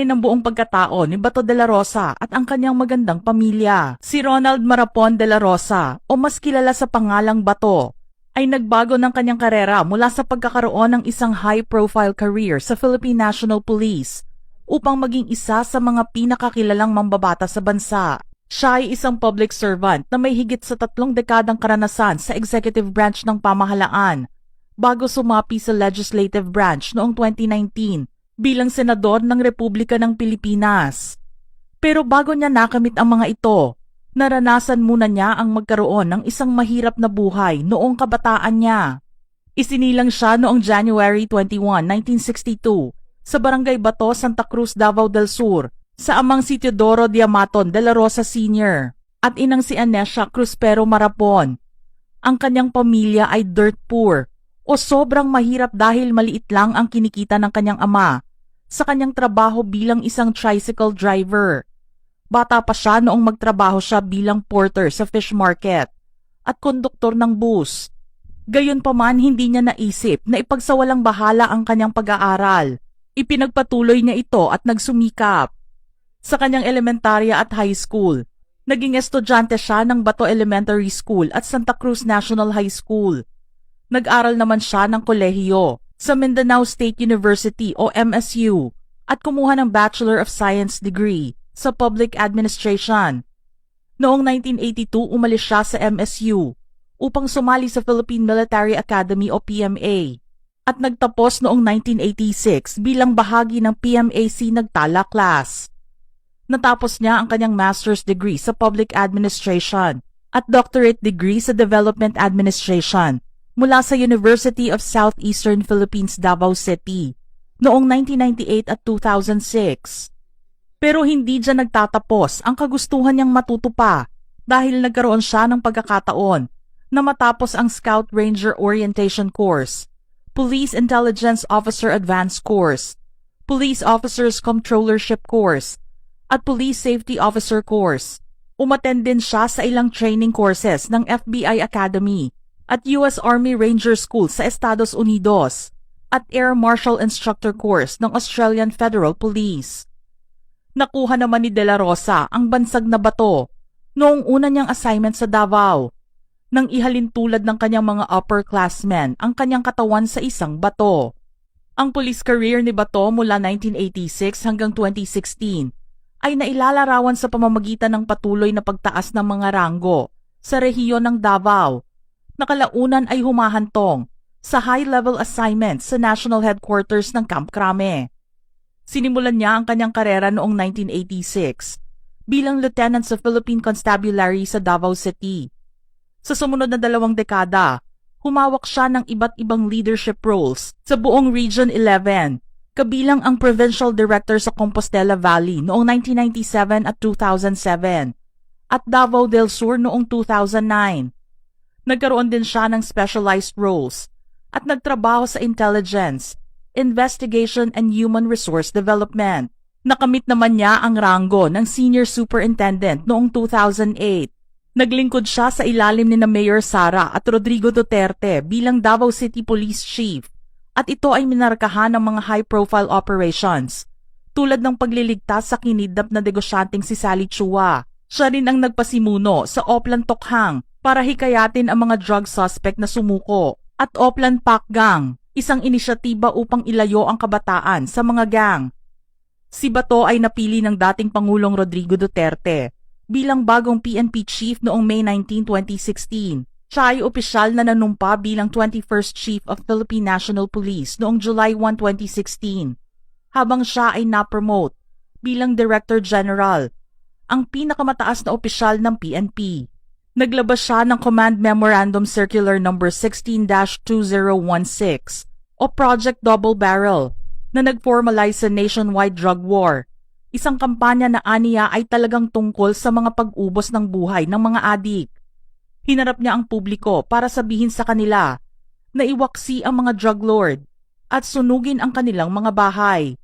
ng buong pagkatao ni Bato de la Rosa at ang kanyang magandang pamilya. Si Ronald Marapon de la Rosa, o mas kilala sa pangalang Bato, ay nagbago ng kanyang karera mula sa pagkakaroon ng isang high-profile career sa Philippine National Police upang maging isa sa mga pinakakilalang mambabata sa bansa. Siya ay isang public servant na may higit sa 3 dekadang karanasan sa executive branch ng pamahalaan bago sumapi sa legislative branch noong 2019 bilang senador ng Republika ng Pilipinas. Pero bago niya nakamit ang mga ito, naranasan muna niya ang magkaroon ng isang mahirap na buhay noong kabataan niya. Isinilang siya noong January 21, 1962 sa Barangay Bato, Santa Cruz, Davao del Sur sa amang si Teodoro Diamaton de la Rosa Sr. at inang si Anesia Cruspero Marapon. Ang kanyang pamilya ay dirt poor o sobrang mahirap dahil maliit lang ang kinikita ng kanyang ama sa kanyang trabaho bilang isang tricycle driver. Bata pa siya noong magtrabaho siya bilang porter sa fish market at konduktor ng bus. Gayunpaman, hindi niya naisip na ipagsawalang bahala ang kanyang pag-aaral. Ipinagpatuloy niya ito at nagsumikap. Sa kanyang elementarya at high school, naging estudyante siya ng Bato Elementary School at Santa Cruz National High School. Nag-aral naman siya ng kolehiyo sa Mindanao State University o MSU at kumuha ng Bachelor of Science degree sa Public Administration. Noong 1982 umalis siya sa MSU upang sumali sa Philippine Military Academy o PMA at nagtapos noong 1986 bilang bahagi ng PMAC Nagtala class. Natapos niya ang kanyang master's degree sa Public Administration at doctorate degree sa Development Administration mula sa University of Southeastern Philippines, Davao City noong 1998 at 2006. Pero hindi dyan nagtatapos ang kagustuhan niyang matuto pa dahil nagkaroon siya ng pagkakataon na matapos ang Scout Ranger Orientation Course, Police Intelligence Officer Advanced Course, Police Officers Comptrollership Course, at Police Safety Officer Course. Umattend din siya sa ilang training courses ng FBI Academy at US Army Ranger School sa Estados Unidos at Air Marshal Instructor Course ng Australian Federal Police. Nakuha naman ni De La Rosa ang bansag na bato noong una niyang assignment sa Davao nang ihalin tulad ng kanyang mga upperclassmen ang kanyang katawan sa isang bato. Ang police career ni Bato mula 1986 hanggang 2016 ay nailalarawan sa pamamagitan ng patuloy na pagtaas ng mga ranggo sa rehiyon ng Davao. Nakalaunan ay humahantong sa high-level assignment sa National Headquarters ng Camp Crame. Sinimulan niya ang kanyang karera noong 1986 bilang lieutenant sa Philippine Constabulary sa Davao City. Sa sumunod na 2 dekada, humawak siya ng iba't ibang leadership roles sa buong Region 11, kabilang ang Provincial Director sa Compostela Valley noong 1997 at 2007 at Davao del Sur noong 2009. Nagkaroon din siya ng specialized roles at nagtrabaho sa intelligence, investigation and human resource development. Nakamit naman niya ang ranggo ng Senior Superintendent noong 2008. Naglingkod siya sa ilalim ni Mayor Sara at Rodrigo Duterte bilang Davao City Police Chief at ito ay minarkahan ng mga high-profile operations tulad ng pagliligtas sa kinidnap na negosyanteng si Sally Chua. Siya rin ang nagpasimuno sa Oplan Tokhang para hikayatin ang mga drug suspect na sumuko at Oplan Pac Gang, isang inisyatiba upang ilayo ang kabataan sa mga gang. Si Bato ay napili ng dating Pangulong Rodrigo Duterte bilang bagong PNP Chief noong May 19, 2016. Siya ay opisyal na nanumpa bilang 21st Chief of Philippine National Police noong July 1, 2016, habang siya ay na-promote bilang Director General, ang pinakamataas na opisyal ng PNP. Naglabas siya ng Command Memorandum Circular No. 16-2016 o Project Double Barrel na nag-formalize sa nationwide drug war, isang kampanya na aniya ay talagang tungkol sa mga pag-ubos ng buhay ng mga adik. Hinarap niya ang publiko para sabihin sa kanila na iwaksi ang mga drug lord at sunugin ang kanilang mga bahay.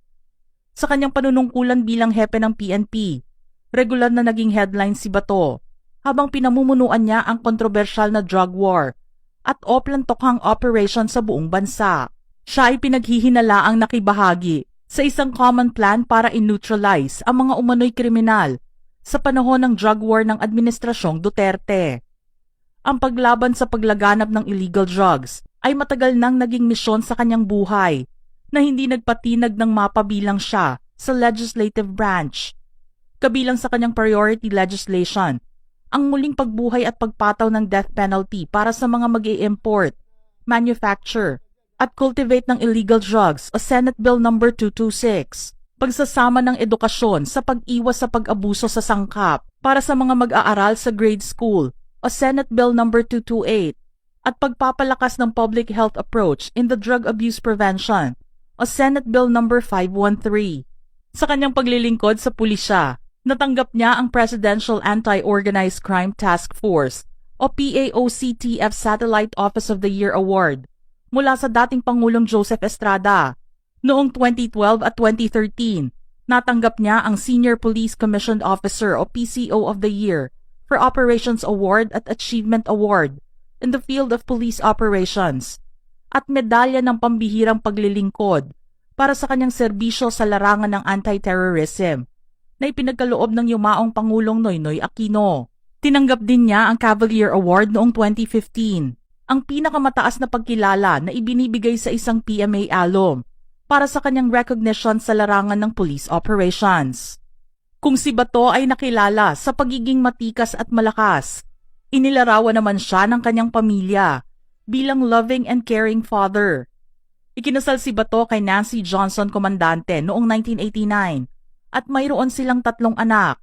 Sa kanyang panunungkulan bilang hepe ng PNP, regular na naging headline si Bato habang pinamumunuan niya ang kontrobersyal na drug war at Oplan Tokhang operation sa buong bansa. Siya ay pinaghihinalaang nakibahagi sa isang common plan para i-neutralize ang mga umano'y kriminal sa panahon ng drug war ng Administrasyong Duterte. Ang paglaban sa paglaganap ng illegal drugs ay matagal nang naging misyon sa kanyang buhay na hindi nagpatinag ng mapabilang siya sa legislative branch. Kabilang sa kanyang priority legislation ang muling pagbuhay at pagpataw ng death penalty para sa mga mag-i-import, manufacture, at cultivate ng illegal drugs o Senate Bill No. 226. Pagsasama ng edukasyon sa pag-iwas sa pag-abuso sa sangkap para sa mga mag-aaral sa grade school o Senate Bill No. 228 at pagpapalakas ng public health approach in the drug abuse prevention o Senate Bill No. 513. Sa kanyang paglilingkod sa pulisya, natanggap niya ang Presidential Anti-Organized Crime Task Force o PAOCTF Satellite Office of the Year Award mula sa dating Pangulong Joseph Estrada. Noong 2012 at 2013, natanggap niya ang Senior Police Commissioned Officer o PCO of the Year for Operations Award at Achievement Award in the field of police operations at medalya ng pambihirang paglilingkod para sa kanyang serbisyo sa larangan ng anti-terrorism na ipinagkaloob ng yumaong Pangulong Noynoy Aquino. Tinanggap din niya ang Cavalier Award noong 2015, ang pinakamataas na pagkilala na ibinibigay sa isang PMA alum para sa kanyang recognition sa larangan ng police operations. Kung si Bato ay nakilala sa pagiging matikas at malakas, inilarawan naman siya ng kanyang pamilya bilang loving and caring father. Ikinasal si Bato kay Nancy Johnson Comandante noong 1989 at mayroon silang 3 anak.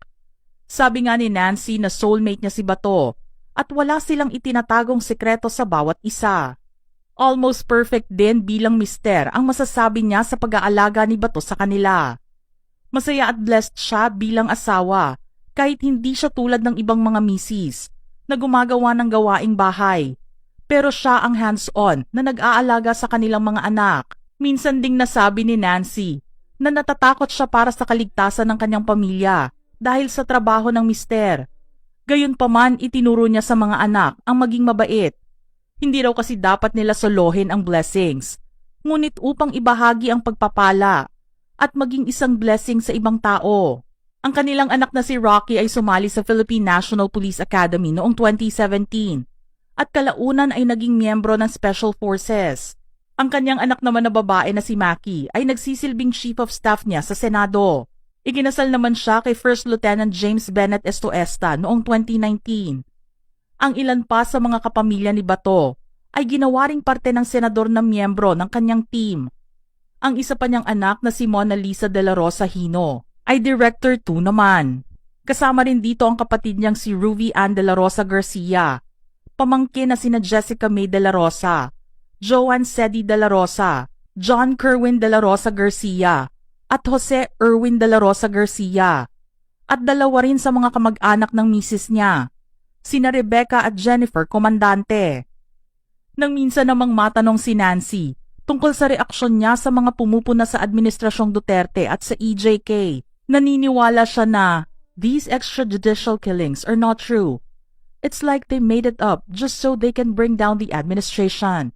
Sabi nga ni Nancy na soulmate niya si Bato at wala silang itinatagong sekreto sa bawat isa. Almost perfect din bilang mister ang masasabi niya sa pag-aalaga ni Bato sa kanila. Masaya at blessed siya bilang asawa kahit hindi siya tulad ng ibang mga misis na gumagawa ng gawaing bahay. Pero siya ang hands-on na nag-aalaga sa kanilang mga anak. Minsan ding nasabi ni Nancy na natatakot siya para sa kaligtasan ng kanyang pamilya dahil sa trabaho ng mister. Gayunpaman itinuro niya sa mga anak ang maging mabait. Hindi raw kasi dapat nila solohin ang blessings, ngunit upang ibahagi ang pagpapala at maging isang blessing sa ibang tao. Ang kanilang anak na si Rocky ay sumali sa Philippine National Police Academy noong 2017 at kalaunan ay naging miyembro ng Special Forces. Ang kanyang anak naman na babae na si Maki ay nagsisilbing Chief of Staff niya sa Senado. Ikinasal naman siya kay First Lieutenant James Bennett Estoesta noong 2019. Ang ilan pa sa mga kapamilya ni Bato ay ginawa ring parte ng senador na miyembro ng kanyang team. Ang isa pa niyang anak na si Mona Lisa de la Rosa Hino ay Director 2 naman. Kasama rin dito ang kapatid niyang si Ruby Ann de la Rosa Garcia, pamangkin na sina Jessica May de la Rosa, Joanne Sedi de la Rosa, John Kerwin de la Rosa Garcia, at Jose Erwin de la Rosa Garcia, at 2 rin sa mga kamag-anak ng misis niya, sina Rebecca at Jennifer Comandante. Nang minsan namang matanong si Nancy tungkol sa reaksyon niya sa mga pumupuna sa Administrasyong Duterte at sa EJK, naniniwala siya na these extrajudicial killings are not true. It's like they made it up just so they can bring down the administration.